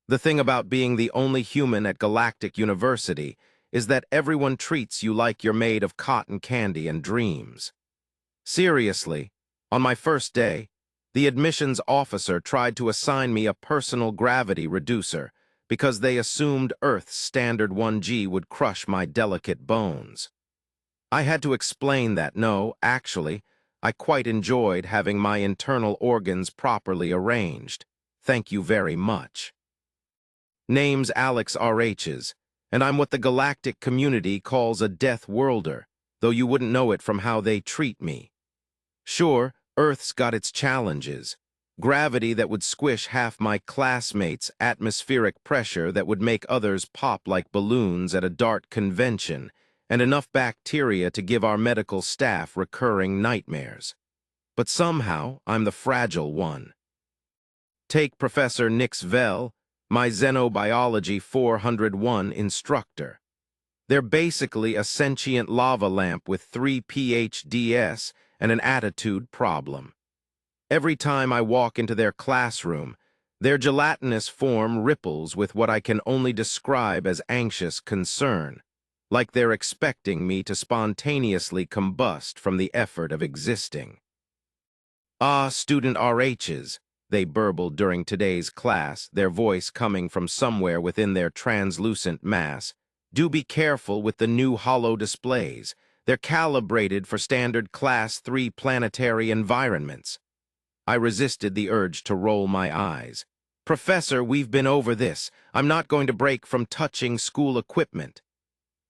The thing about being the only human at Galactic University is that everyone treats you like you're made of cotton candy and dreams. Seriously, on my first day, the admissions officer tried to assign me a personal gravity reducer because they assumed Earth's standard 1G would crush my delicate bones. I had to explain that no, actually, I quite enjoyed having my internal organs properly arranged. Thank you very much. Name's Alex RH's, and I'm what the galactic community calls a death worlder, though you wouldn't know it from how they treat me. Sure, Earth's got its challenges. Gravity that would squish half my classmates, atmospheric pressure that would make others pop like balloons at a DART convention, and enough bacteria to give our medical staff recurring nightmares. But somehow, I'm the fragile one. Take Professor Nix Vell, my Xenobiology 401 instructor. They're basically a sentient lava lamp with 3 PhDs and an attitude problem. Every time I walk into their classroom, their gelatinous form ripples with what I can only describe as anxious concern, like they're expecting me to spontaneously combust from the effort of existing. "Ah, student RHs," they burbled during today's class, their voice coming from somewhere within their translucent mass. "Do be careful with the new holo displays. They're calibrated for standard Class 3 planetary environments." I resisted the urge to roll my eyes. "Professor, we've been over this. I'm not going to break from touching school equipment."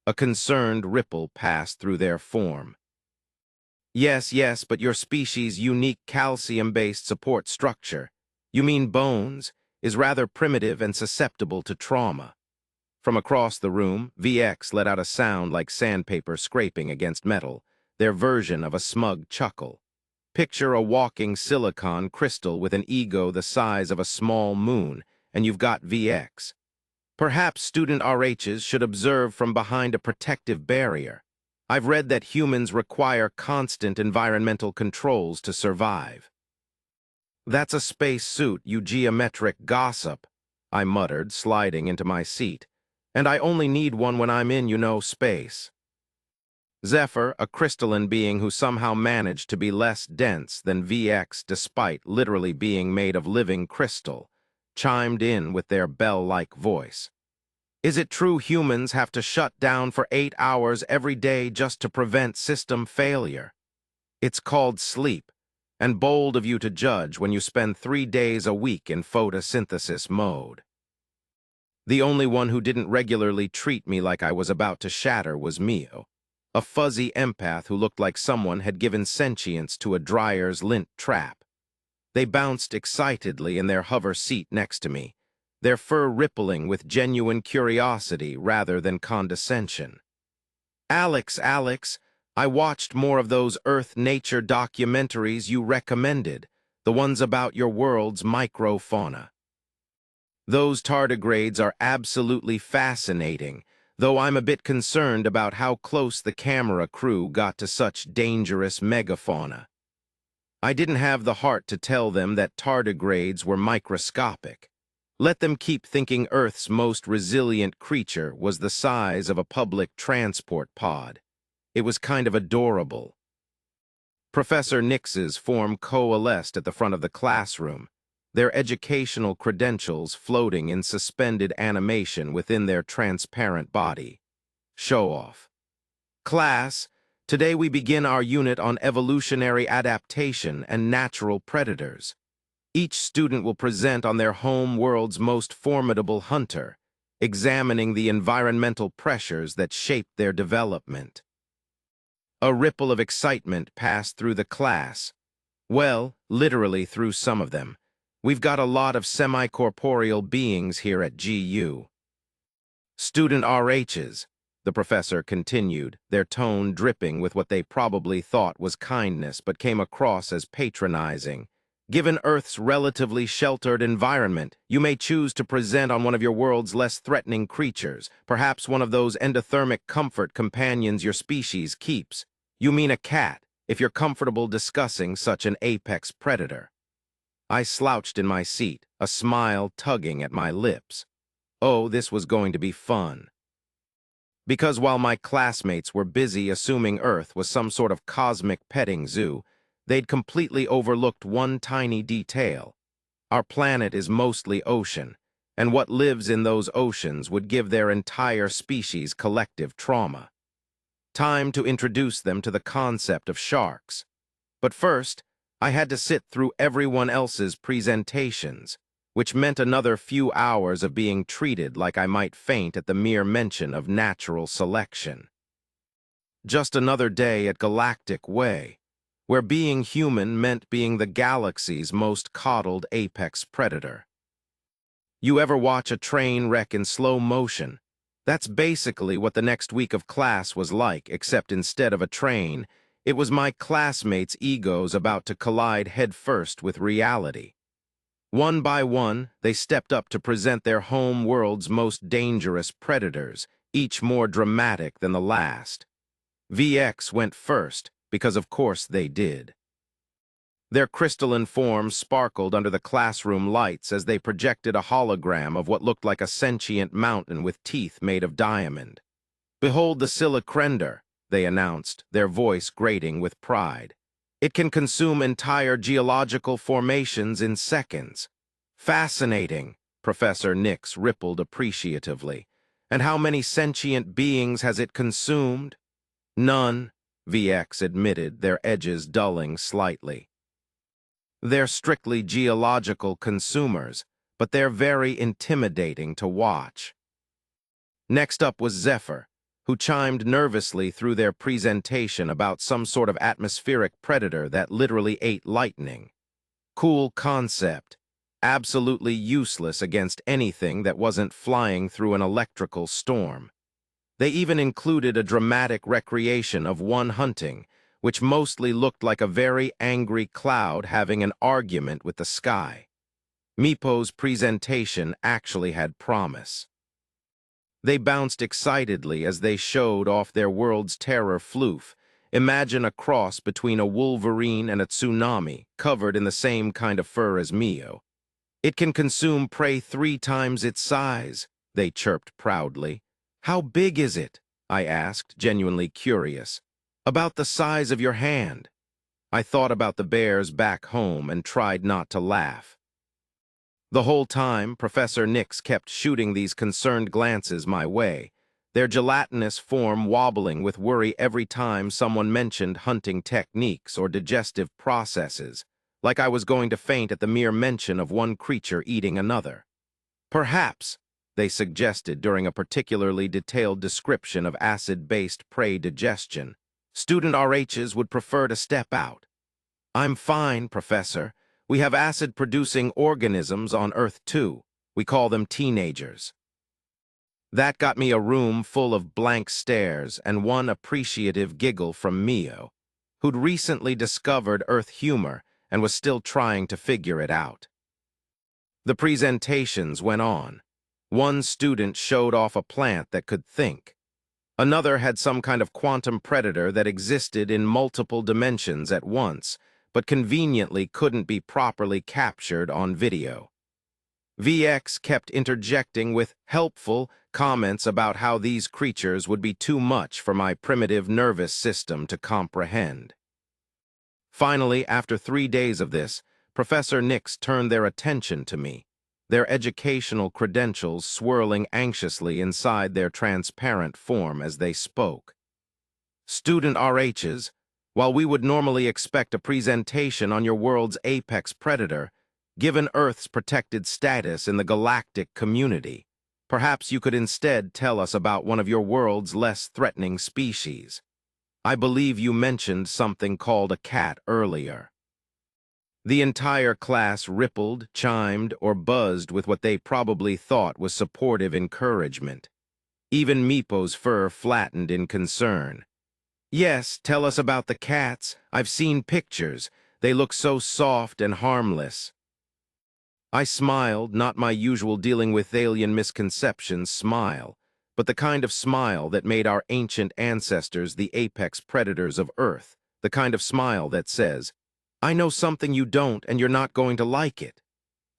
A concerned ripple passed through their form. Yes, but your species' unique calcium-based support structure, you mean bones, is rather primitive and susceptible to trauma." From across the room, VX let out a sound like sandpaper scraping against metal, their version of a smug chuckle. Picture a walking silicon crystal with an ego the size of a small moon, and you've got VX. Perhaps student RHs should observe from behind a protective barrier. I've read that humans require constant environmental controls to survive. "That's a space suit, you geometric gossip," I muttered, sliding into my seat. "And I only need one when I'm in, space." Zephyr, a crystalline being who somehow managed to be less dense than VX despite literally being made of living crystal, chimed in with their bell-like voice. "Is it true humans have to shut down for 8 hours every day just to prevent system failure? It's called sleep, and bold of you to judge when you spend 3 days a week in photosynthesis mode." The only one who didn't regularly treat me like I was about to shatter was Mio, a fuzzy empath who looked like someone had given sentience to a dryer's lint trap. They bounced excitedly in their hover seat next to me, their fur rippling with genuine curiosity rather than condescension. Alex, I watched more of those Earth nature documentaries you recommended, the ones about your world's microfauna. Those tardigrades are absolutely fascinating, though I'm a bit concerned about how close the camera crew got to such dangerous megafauna. I didn't have the heart to tell them that tardigrades were microscopic. Let them keep thinking Earth's most resilient creature was the size of a public transport pod. It was kind of adorable. Professor Nix's form coalesced at the front of the classroom, their educational credentials floating in suspended animation within their transparent body. Show off. "Class, today we begin our unit on evolutionary adaptation and natural predators. Each student will present on their home world's most formidable hunter, examining the environmental pressures that shaped their development." A ripple of excitement passed through the class. Well, literally through some of them. We've got a lot of semi-corporeal beings here at GU. "Student RHs," the professor continued, their tone dripping with what they probably thought was kindness but came across as patronizing. "Given Earth's relatively sheltered environment, you may choose to present on one of your world's less threatening creatures, perhaps one of those endothermic comfort companions your species keeps. You mean a cat, if you're comfortable discussing such an apex predator." I slouched in my seat, a smile tugging at my lips. Oh, this was going to be fun. Because while my classmates were busy assuming Earth was some sort of cosmic petting zoo, they'd completely overlooked one tiny detail. Our planet is mostly ocean, and what lives in those oceans would give their entire species collective trauma. Time to introduce them to the concept of sharks. But first, I had to sit through everyone else's presentations, which meant another few hours of being treated like I might faint at the mere mention of natural selection. Just another day at Galactic Way, where being human meant being the galaxy's most coddled apex predator. You ever watch a train wreck in slow motion? That's basically what the next week of class was like, except instead of a train, it was my classmates' egos about to collide headfirst with reality. One by one, they stepped up to present their home world's most dangerous predators, each more dramatic than the last. VX went first, because of course they did. Their crystalline forms sparkled under the classroom lights as they projected a hologram of what looked like a sentient mountain with teeth made of diamond. "Behold the silicrender," they announced, their voice grating with pride. "It can consume entire geological formations in seconds." "Fascinating," Professor Nix rippled appreciatively. "And how many sentient beings has it consumed?" "None," VX admitted, their edges dulling slightly. "They're strictly geological consumers, but they're very intimidating to watch." Next up was Zephyr, who chimed nervously through their presentation about some sort of atmospheric predator that literally ate lightning. Cool concept, absolutely useless against anything that wasn't flying through an electrical storm. They even included a dramatic recreation of one hunting, which mostly looked like a very angry cloud having an argument with the sky. Meepo's presentation actually had promise. They bounced excitedly as they showed off their world's terror floof. Imagine a cross between a wolverine and a tsunami, covered in the same kind of fur as Mio. "It can consume prey 3 times its size," they chirped proudly. "How big is it?" I asked, genuinely curious. "About the size of your hand." I thought about the bears back home and tried not to laugh. The whole time, Professor Nix kept shooting these concerned glances my way, their gelatinous form wobbling with worry every time someone mentioned hunting techniques or digestive processes, like I was going to faint at the mere mention of one creature eating another. "Perhaps," they suggested during a particularly detailed description of acid-based prey digestion, "student RHs would prefer to step out." "I'm fine, Professor. We have acid-producing organisms on Earth too. We call them teenagers." That got me a room full of blank stares and one appreciative giggle from Mio, who'd recently discovered Earth humor and was still trying to figure it out. The presentations went on. One student showed off a plant that could think. Another had some kind of quantum predator that existed in multiple dimensions at once, but conveniently couldn't be properly captured on video. VX kept interjecting with helpful comments about how these creatures would be too much for my primitive nervous system to comprehend. Finally, after 3 days of this, Professor Nix turned their attention to me, their educational credentials swirling anxiously inside their transparent form as they spoke. "Student RHs, while we would normally expect a presentation on your world's apex predator, given Earth's protected status in the galactic community, perhaps you could instead tell us about one of your world's less threatening species. I believe you mentioned something called a cat earlier." The entire class rippled, chimed, or buzzed with what they probably thought was supportive encouragement. Even Meepo's fur flattened in concern. "Yes, tell us about the cats. I've seen pictures. They look so soft and harmless." I smiled, not my usual dealing with alien misconceptions smile, but the kind of smile that made our ancient ancestors the apex predators of Earth, the kind of smile that says, I know something you don't, and you're not going to like it.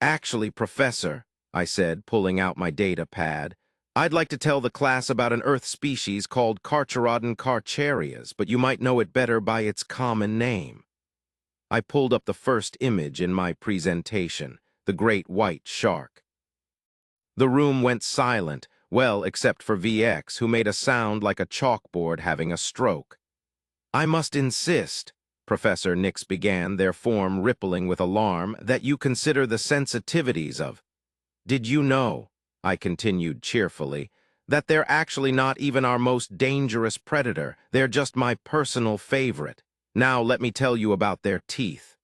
Actually, Professor, I said, pulling out my data pad, I'd like to tell the class about an Earth species called Carcharodon carcharias, but you might know it better by its common name. I pulled up the first image in my presentation, the great white shark. The room went silent, well, except for VX, who made a sound like a chalkboard having a stroke. I must insist, Professor Nix began, their form rippling with alarm, that you consider the sensitivities of. Did you know, I continued cheerfully, that they're actually not even our most dangerous predator, they're just my personal favorite. Now let me tell you about their teeth.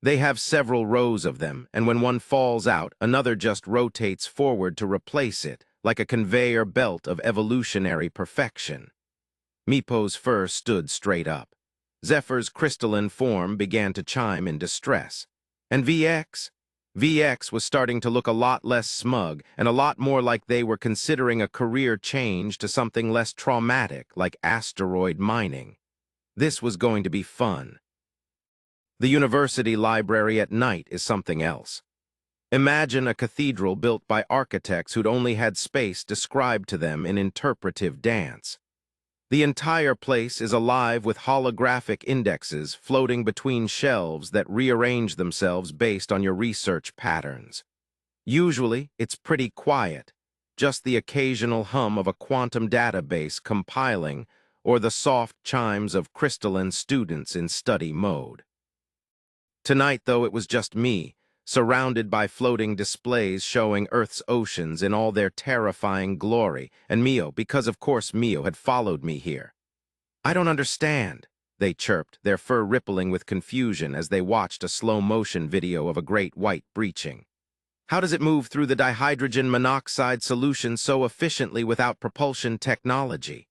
They have several rows of them, and when one falls out, another just rotates forward to replace it, like a conveyor belt of evolutionary perfection. Meepo's fur stood straight up. Zephyr's crystalline form began to chime in distress. And VX? VX was starting to look a lot less smug and a lot more like they were considering a career change to something less traumatic, like asteroid mining. This was going to be fun. The university library at night is something else. Imagine a cathedral built by architects who'd only had space described to them in interpretive dance. The entire place is alive with holographic indexes floating between shelves that rearrange themselves based on your research patterns. Usually, it's pretty quiet, just the occasional hum of a quantum database compiling or the soft chimes of crystalline students in study mode. Tonight, though, it was just me, surrounded by floating displays showing Earth's oceans in all their terrifying glory, and Mio, because of course Mio had followed me here. I don't understand, they chirped, their fur rippling with confusion as they watched a slow-motion video of a great white breaching. How does it move through the dihydrogen monoxide solution so efficiently without propulsion technology?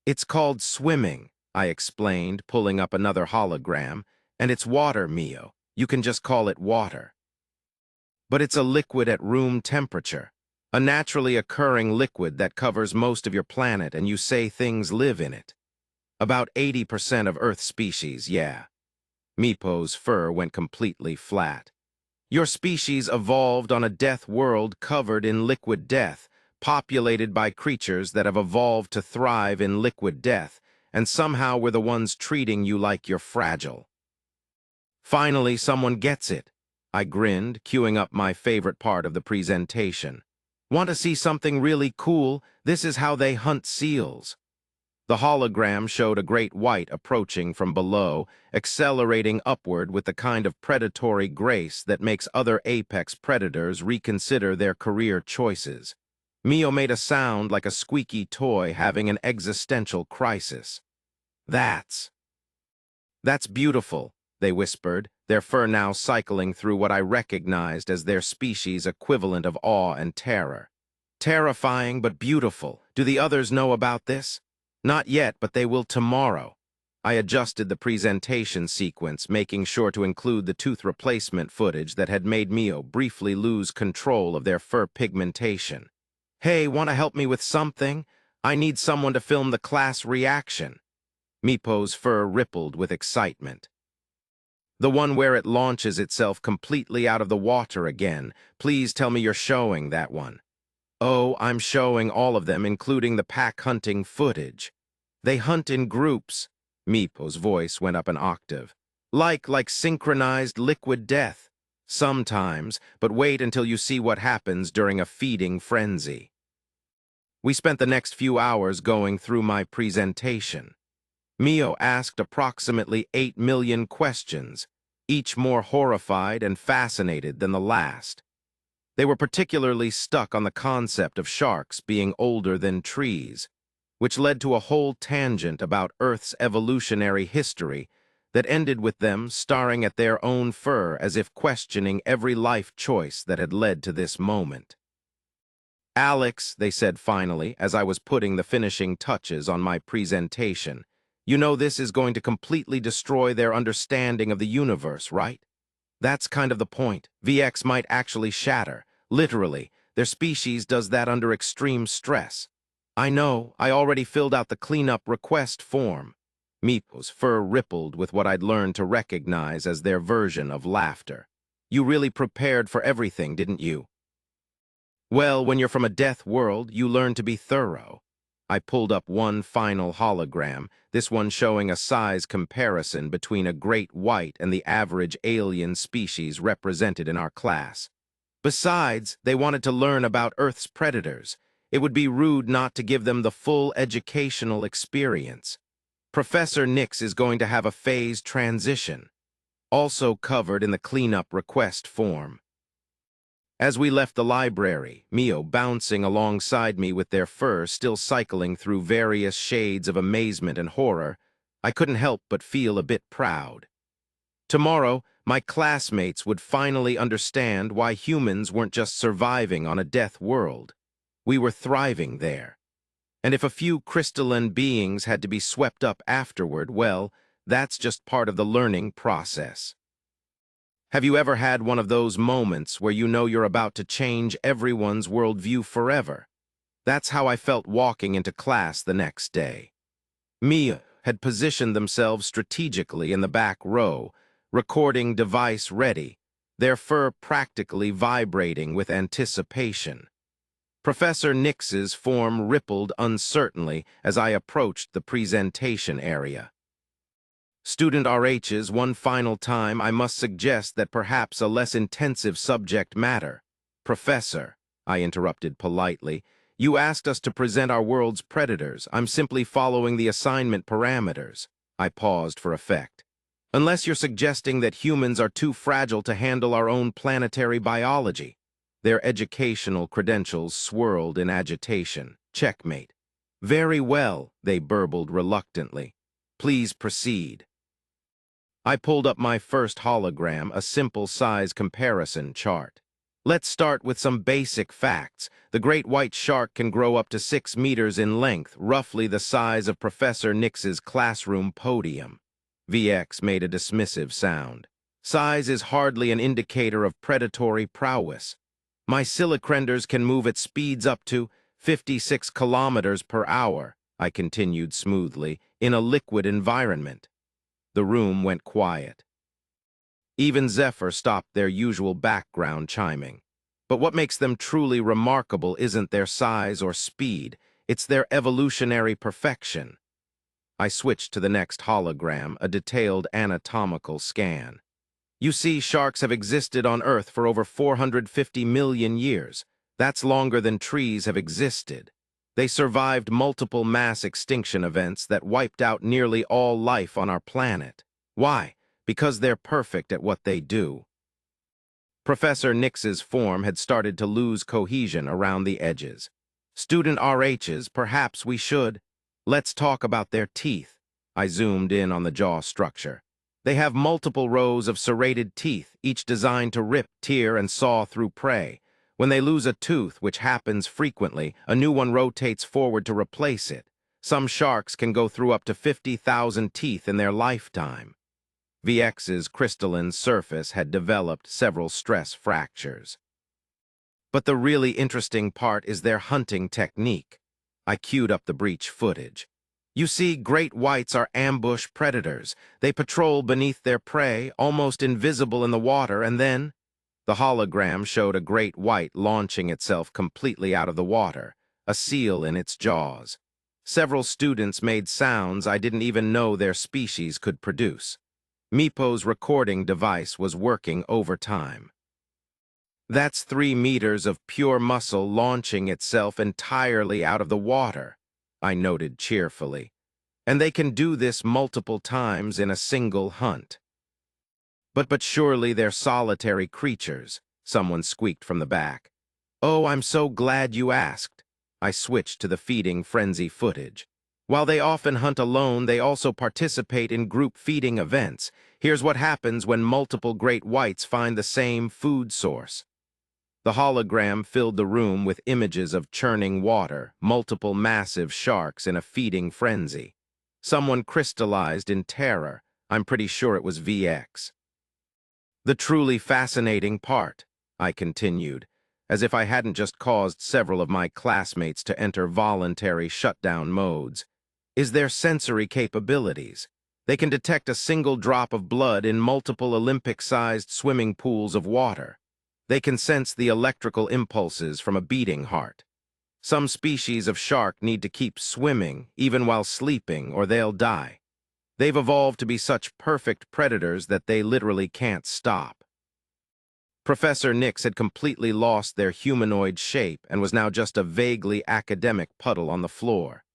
It's called swimming, I explained, pulling up another hologram, and it's water, Mio. You can just call it water. But it's a liquid at room temperature, a naturally occurring liquid that covers most of your planet, and you say things live in it. About 80% of Earth species, yeah. Meepo's fur went completely flat. Your species evolved on a death world covered in liquid death, populated by creatures that have evolved to thrive in liquid death, and somehow we're the ones treating you like you're fragile. Finally, someone gets it. I grinned, queuing up my favorite part of the presentation. Want to see something really cool? This is how they hunt seals. The hologram showed a great white approaching from below, accelerating upward with the kind of predatory grace that makes other apex predators reconsider their career choices. Mio made a sound like a squeaky toy having an existential crisis. That's beautiful, they whispered, their fur now cycling through what I recognized as their species' equivalent of awe and terror. Terrifying but beautiful. Do the others know about this? Not yet, but they will tomorrow. I adjusted the presentation sequence, making sure to include the tooth replacement footage that had made Mio briefly lose control of their fur pigmentation. Hey, want to help me with something? I need someone to film the class reaction. Meepo's fur rippled with excitement. The one where it launches itself completely out of the water again. Please tell me you're showing that one. Oh, I'm showing all of them, including the pack-hunting footage. They hunt in groups. Meepo's voice went up an octave. Like synchronized liquid death. Sometimes, but wait until you see what happens during a feeding frenzy. We spent the next few hours going through my presentation. Mio asked approximately 8 million questions, each more horrified and fascinated than the last. They were particularly stuck on the concept of sharks being older than trees, which led to a whole tangent about Earth's evolutionary history that ended with them staring at their own fur as if questioning every life choice that had led to this moment. Alex, they said finally, as I was putting the finishing touches on my presentation, you know this is going to completely destroy their understanding of the universe, right? That's kind of the point. VX might actually shatter. Literally, their species does that under extreme stress. I know, I already filled out the cleanup request form. Meepo's fur rippled with what I'd learned to recognize as their version of laughter. You really prepared for everything, didn't you? Well, when you're from a death world, you learn to be thorough. I pulled up one final hologram, this one showing a size comparison between a great white and the average alien species represented in our class. Besides, they wanted to learn about Earth's predators. It would be rude not to give them the full educational experience. Professor Nix is going to have a phased transition, also covered in the cleanup request form. As we left the library, Mio bouncing alongside me with their fur still cycling through various shades of amazement and horror, I couldn't help but feel a bit proud. Tomorrow, my classmates would finally understand why humans weren't just surviving on a death world. We were thriving there. And if a few crystalline beings had to be swept up afterward, well, that's just part of the learning process. Have you ever had one of those moments where you know you're about to change everyone's worldview forever? That's how I felt walking into class the next day. Mia had positioned themselves strategically in the back row, recording device ready, their fur practically vibrating with anticipation. Professor Nix's form rippled uncertainly as I approached the presentation area. Student RH's one final time, I must suggest that perhaps a less intensive subject matter. Professor, I interrupted politely, you asked us to present our world's predators. I'm simply following the assignment parameters. I paused for effect. Unless you're suggesting that humans are too fragile to handle our own planetary biology. Their educational credentials swirled in agitation. Checkmate. Very well, they burbled reluctantly. Please proceed. I pulled up my first hologram, a simple size comparison chart. Let's start with some basic facts. The great white shark can grow up to 6 meters in length, roughly the size of Professor Nix's classroom podium. VX made a dismissive sound. Size is hardly an indicator of predatory prowess. My silicrenders can move at speeds up to 56 kilometers per hour, I continued smoothly, in a liquid environment. The room went quiet. Even Zephyr stopped their usual background chiming. But what makes them truly remarkable isn't their size or speed, it's their evolutionary perfection. I switched to the next hologram, a detailed anatomical scan. You see, sharks have existed on Earth for over 450 million years. That's longer than trees have existed. They survived multiple mass extinction events that wiped out nearly all life on our planet. Why? Because they're perfect at what they do. Professor Nix's form had started to lose cohesion around the edges. Student RH's, perhaps we should. Let's talk about their teeth. I zoomed in on the jaw structure. They have multiple rows of serrated teeth, each designed to rip, tear, and saw through prey. When they lose a tooth, which happens frequently, a new one rotates forward to replace it. Some sharks can go through up to 50,000 teeth in their lifetime. VX's crystalline surface had developed several stress fractures. But the really interesting part is their hunting technique. I queued up the breach footage. You see, great whites are ambush predators. They patrol beneath their prey, almost invisible in the water, and then... The hologram showed a great white launching itself completely out of the water, a seal in its jaws. Several students made sounds I didn't even know their species could produce. Meepo's recording device was working overtime. That's 3 meters of pure muscle launching itself entirely out of the water, I noted cheerfully. And they can do this multiple times in a single hunt. But surely they're solitary creatures, someone squeaked from the back. Oh, I'm so glad you asked. I switched to the feeding frenzy footage. While they often hunt alone, they also participate in group feeding events. Here's what happens when multiple great whites find the same food source. The hologram filled the room with images of churning water, multiple massive sharks in a feeding frenzy. Someone crystallized in terror. I'm pretty sure it was VX. The truly fascinating part, I continued, as if I hadn't just caused several of my classmates to enter voluntary shutdown modes, is their sensory capabilities. They can detect a single drop of blood in multiple Olympic-sized swimming pools of water. They can sense the electrical impulses from a beating heart. Some species of shark need to keep swimming, even while sleeping, or they'll die. They've evolved to be such perfect predators that they literally can't stop. Professor Nix had completely lost their humanoid shape and was now just a vaguely academic puddle on the floor.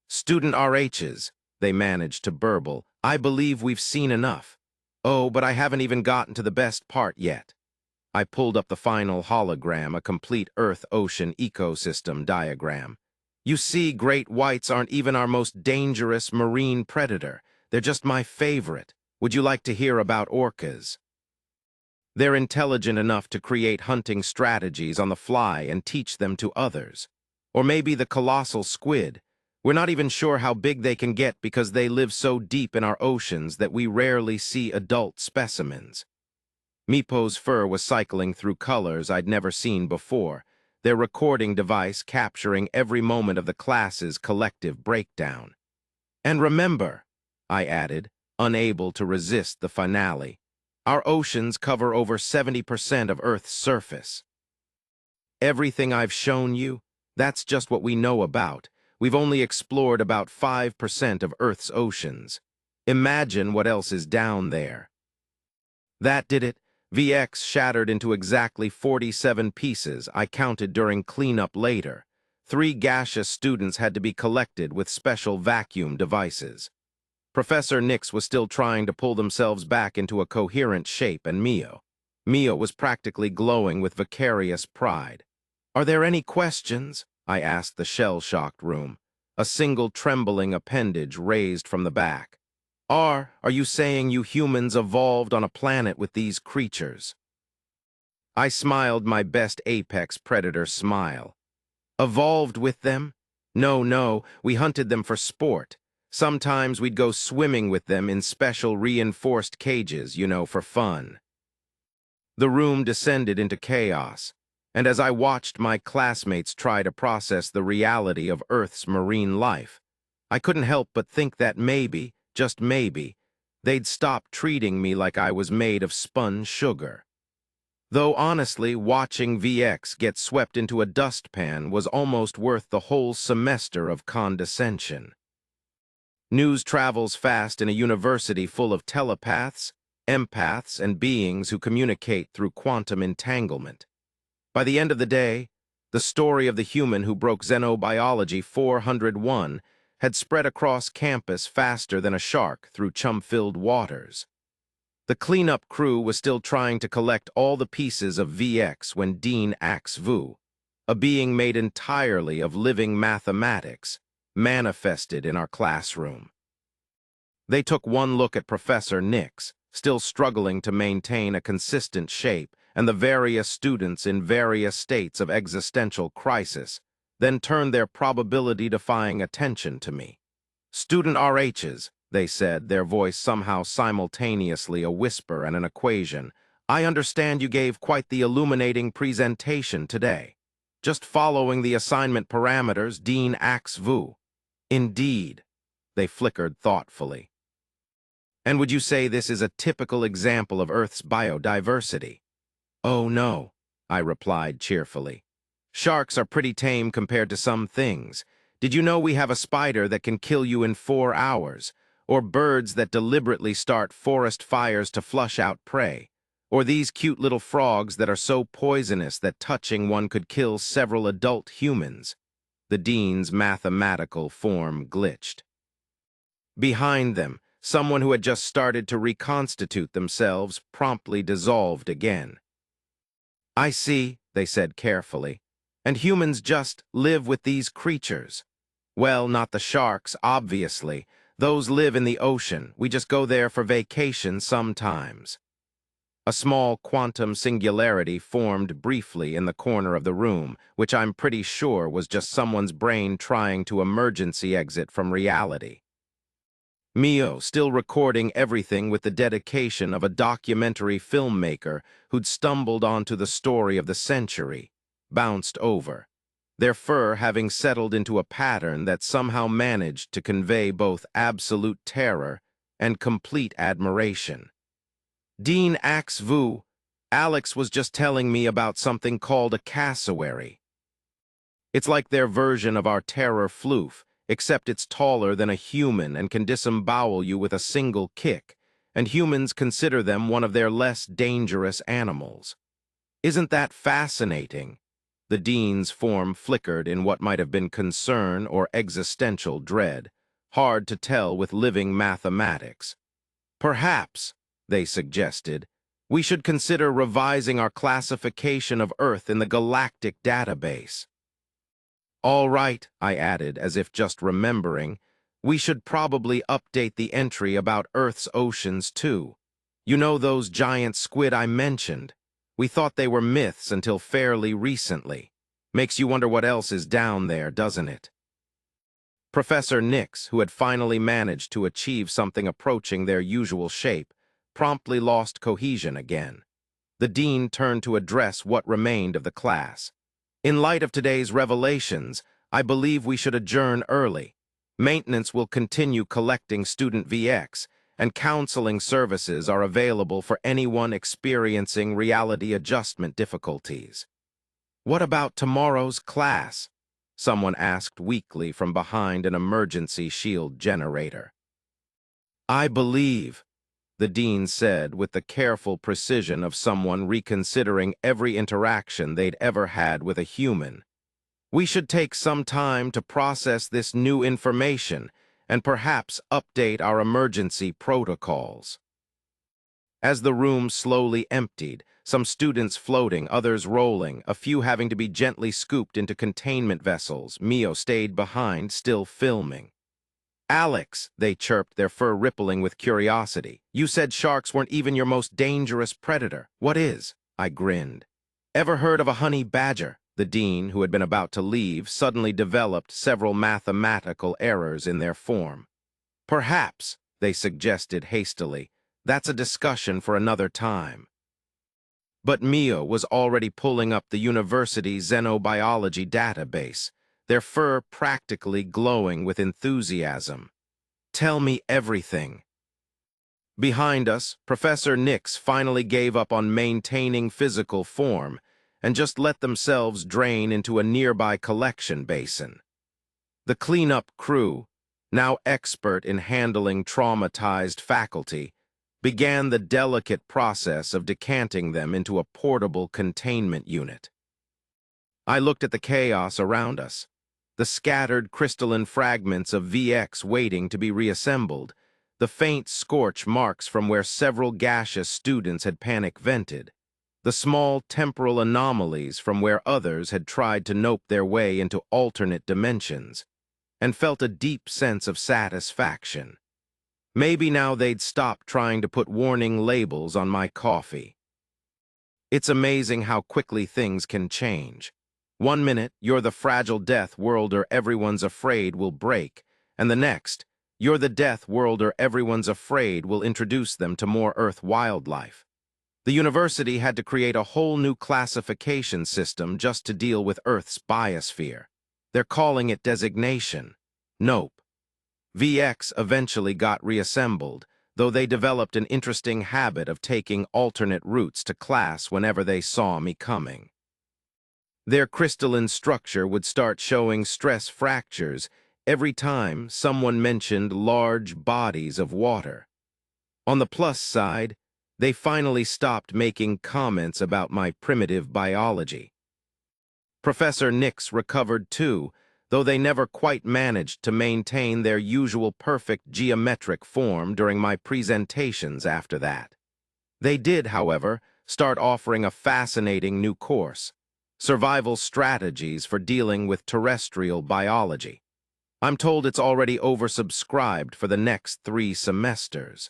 "Student RHs," they managed to burble, "I believe we've seen enough. Oh, but I haven't even gotten to the best part yet." I pulled up the final hologram, a complete Earth-ocean ecosystem diagram. "You see, great whites aren't even our most dangerous marine predator. They're just my favorite. Would you like to hear about orcas?" They're intelligent enough to create hunting strategies on the fly and teach them to others. Or maybe the colossal squid. We're not even sure how big they can get because they live so deep in our oceans that we rarely see adult specimens. Meepo's fur was cycling through colors I'd never seen before, their recording device capturing every moment of the class's collective breakdown. "And remember," I added, unable to resist the finale, "our oceans cover over 70% of Earth's surface. Everything I've shown you, that's just what we know about. We've only explored about 5% of Earth's oceans. Imagine what else is down there." That did it. VX shattered into exactly 47 pieces I counted during cleanup later. 3 gaseous students had to be collected with special vacuum devices. Professor Nix was still trying to pull themselves back into a coherent shape, and Mio was practically glowing with vicarious pride. "Are there any questions?" I asked the shell-shocked room, a single trembling appendage raised from the back. Are you saying you humans evolved on a planet with these creatures?" I smiled my best apex predator smile. "Evolved with them? No, we hunted them for sport. Sometimes we'd go swimming with them in special reinforced cages, for fun." The room descended into chaos, and as I watched my classmates try to process the reality of Earth's marine life, I couldn't help but think that maybe, just maybe, they'd stop treating me like I was made of spun sugar. Though honestly, watching VX get swept into a dustpan was almost worth the whole semester of condescension. News travels fast in a university full of telepaths, empaths, and beings who communicate through quantum entanglement. By the end of the day, the story of the human who broke Xenobiology 401 had spread across campus faster than a shark through chum-filled waters. The cleanup crew was still trying to collect all the pieces of VX when Dean Ax Vu, a being made entirely of living mathematics, manifested in our classroom. They took one look at Professor Nix, still struggling to maintain a consistent shape, and the various students in various states of existential crisis, then turned their probability-defying attention to me. "Student RHs," they said, their voice somehow simultaneously a whisper and an equation, "I understand you gave quite the illuminating presentation today. Just following the assignment parameters, Dean Ax Vu." "Indeed," they flickered thoughtfully. "And would you say this is a typical example of Earth's biodiversity?" "Oh, no," I replied cheerfully. "Sharks are pretty tame compared to some things. Did you know we have a spider that can kill you in 4 hours? Or birds that deliberately start forest fires to flush out prey? Or these cute little frogs that are so poisonous that touching one could kill several adult humans?" The dean's mathematical form glitched. Behind them, someone who had just started to reconstitute themselves promptly dissolved again. "I see," they said carefully. "And humans just live with these creatures." "Well, not the sharks, obviously. Those live in the ocean. We just go there for vacation sometimes." A small quantum singularity formed briefly in the corner of the room, which I'm pretty sure was just someone's brain trying to emergency exit from reality. Mio, still recording everything with the dedication of a documentary filmmaker who'd stumbled onto the story of the century, bounced over, their fur having settled into a pattern that somehow managed to convey both absolute terror and complete admiration. Dean Ax Vu, Alex was just telling me about something called a cassowary. It's like their version of our terror floof, except it's taller than a human and can disembowel you with a single kick, and humans consider them one of their less dangerous animals. Isn't that fascinating? The dean's form flickered in what might have been concern or existential dread, hard to tell with living mathematics. Perhaps, they suggested, we should consider revising our classification of Earth in the Galactic database. All right, I added, as if just remembering, we should probably update the entry about Earth's oceans too. You know those giant squid I mentioned? We thought they were myths until fairly recently. Makes you wonder what else is down there, doesn't it? Professor Nix, who had finally managed to achieve something approaching their usual shape, promptly lost cohesion again. The dean turned to address what remained of the class. In light of today's revelations, I believe we should adjourn early. Maintenance will continue collecting student VX, and counseling services are available for anyone experiencing reality adjustment difficulties. What about tomorrow's class? Someone asked weakly from behind an emergency shield generator. I believe, the dean said with the careful precision of someone reconsidering every interaction they'd ever had with a human. We should take some time to process this new information and perhaps update our emergency protocols. As the room slowly emptied, some students floating, others rolling, a few having to be gently scooped into containment vessels, Mio stayed behind, still filming. Alex, they chirped, their fur rippling with curiosity. You said sharks weren't even your most dangerous predator. What is? I grinned. Ever heard of a honey badger? The dean, who had been about to leave, suddenly developed several mathematical errors in their form. Perhaps, they suggested hastily, that's a discussion for another time. But Mio was already pulling up the university xenobiology database, their fur practically glowing with enthusiasm. Tell me everything. Behind us, Professor Nix finally gave up on maintaining physical form and just let themselves drain into a nearby collection basin. The cleanup crew, now expert in handling traumatized faculty, began the delicate process of decanting them into a portable containment unit. I looked at the chaos around us, the scattered crystalline fragments of VX waiting to be reassembled, the faint scorch marks from where several gaseous students had panic-vented, the small temporal anomalies from where others had tried to nope their way into alternate dimensions, and felt a deep sense of satisfaction. Maybe now they'd stop trying to put warning labels on my coffee. It's amazing how quickly things can change. One minute, you're the fragile death worlder everyone's afraid will break, and the next, you're the death worlder everyone's afraid will introduce them to more Earth wildlife. The university had to create a whole new classification system just to deal with Earth's biosphere. They're calling it designation. Nope. VX eventually got reassembled, though they developed an interesting habit of taking alternate routes to class whenever they saw me coming. Their crystalline structure would start showing stress fractures every time someone mentioned large bodies of water. On the plus side, they finally stopped making comments about my primitive biology. Professor Nix recovered too, though they never quite managed to maintain their usual perfect geometric form during my presentations after that. They did, however, start offering a fascinating new course, Survival Strategies for Dealing with Terrestrial Biology. I'm told it's already oversubscribed for the next 3 semesters.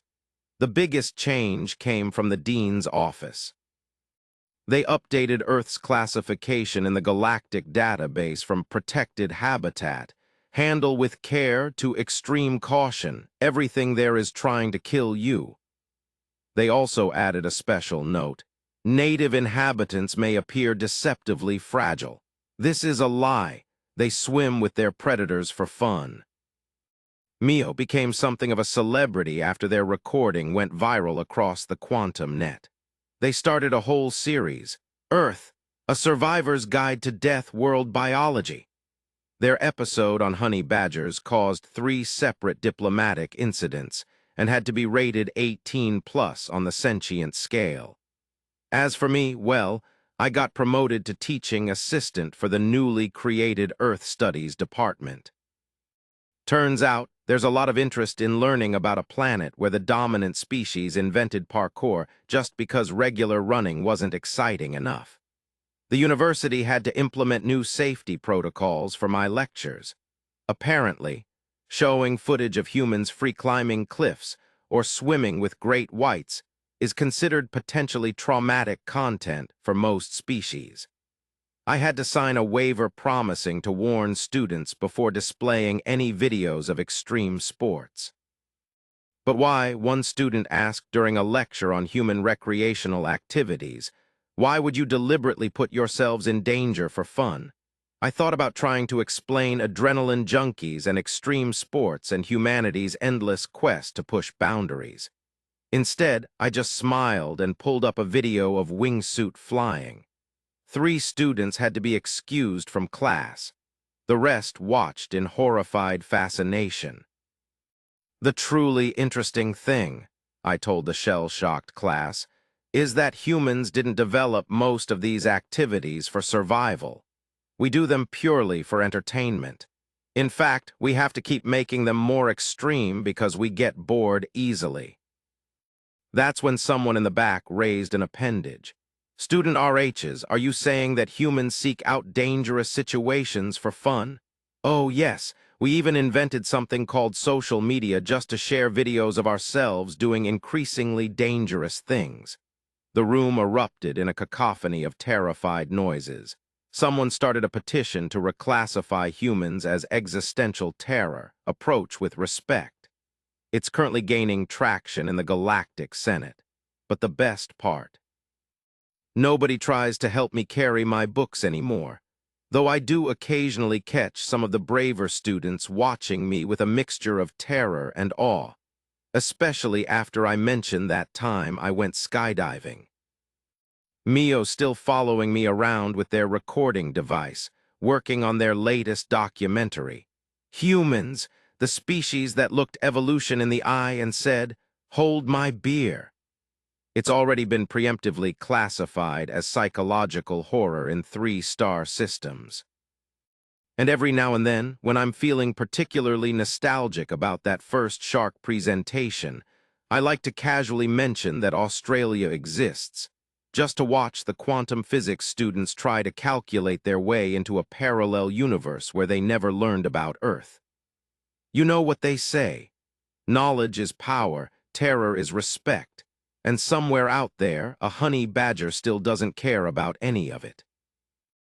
The biggest change came from the dean's office. They updated Earth's classification in the Galactic database from protected habitat, handle with care, to extreme caution. Everything there is trying to kill you. They also added a special note. Native inhabitants may appear deceptively fragile. This is a lie. They swim with their predators for fun. Mio became something of a celebrity after their recording went viral across the quantum net. They started a whole series, Earth, A Survivor's Guide to Death World Biology. Their episode on honey badgers caused 3 separate diplomatic incidents and had to be rated 18 plus on the sentient scale. As for me, well, I got promoted to teaching assistant for the newly created Earth Studies department. Turns out, there's a lot of interest in learning about a planet where the dominant species invented parkour just because regular running wasn't exciting enough. The university had to implement new safety protocols for my lectures. Apparently, showing footage of humans free climbing cliffs or swimming with great whites is considered potentially traumatic content for most species. I had to sign a waiver promising to warn students before displaying any videos of extreme sports. But why, one student asked during a lecture on human recreational activities, why would you deliberately put yourselves in danger for fun? I thought about trying to explain adrenaline junkies and extreme sports and humanity's endless quest to push boundaries. Instead, I just smiled and pulled up a video of wingsuit flying. 3 students had to be excused from class. The rest watched in horrified fascination. The truly interesting thing, I told the shell-shocked class, is that humans didn't develop most of these activities for survival. We do them purely for entertainment. In fact, we have to keep making them more extreme because we get bored easily. That's when someone in the back raised an appendage. Student RHs, are you saying that humans seek out dangerous situations for fun? Oh, yes. We even invented something called social media just to share videos of ourselves doing increasingly dangerous things. The room erupted in a cacophony of terrified noises. Someone started a petition to reclassify humans as existential terror, approach with respect. It's currently gaining traction in the Galactic Senate. But the best part: nobody tries to help me carry my books anymore, though I do occasionally catch some of the braver students watching me with a mixture of terror and awe, especially after I mention that time I went skydiving. Mio's still following me around with their recording device, working on their latest documentary. Humans, the species that looked evolution in the eye and said, "Hold my beer." It's already been preemptively classified as psychological horror in 3-star systems. And every now and then, when I'm feeling particularly nostalgic about that first shark presentation, I like to casually mention that Australia exists, just to watch the quantum physics students try to calculate their way into a parallel universe where they never learned about Earth. You know what they say: knowledge is power, terror is respect. And somewhere out there, a honey badger still doesn't care about any of it.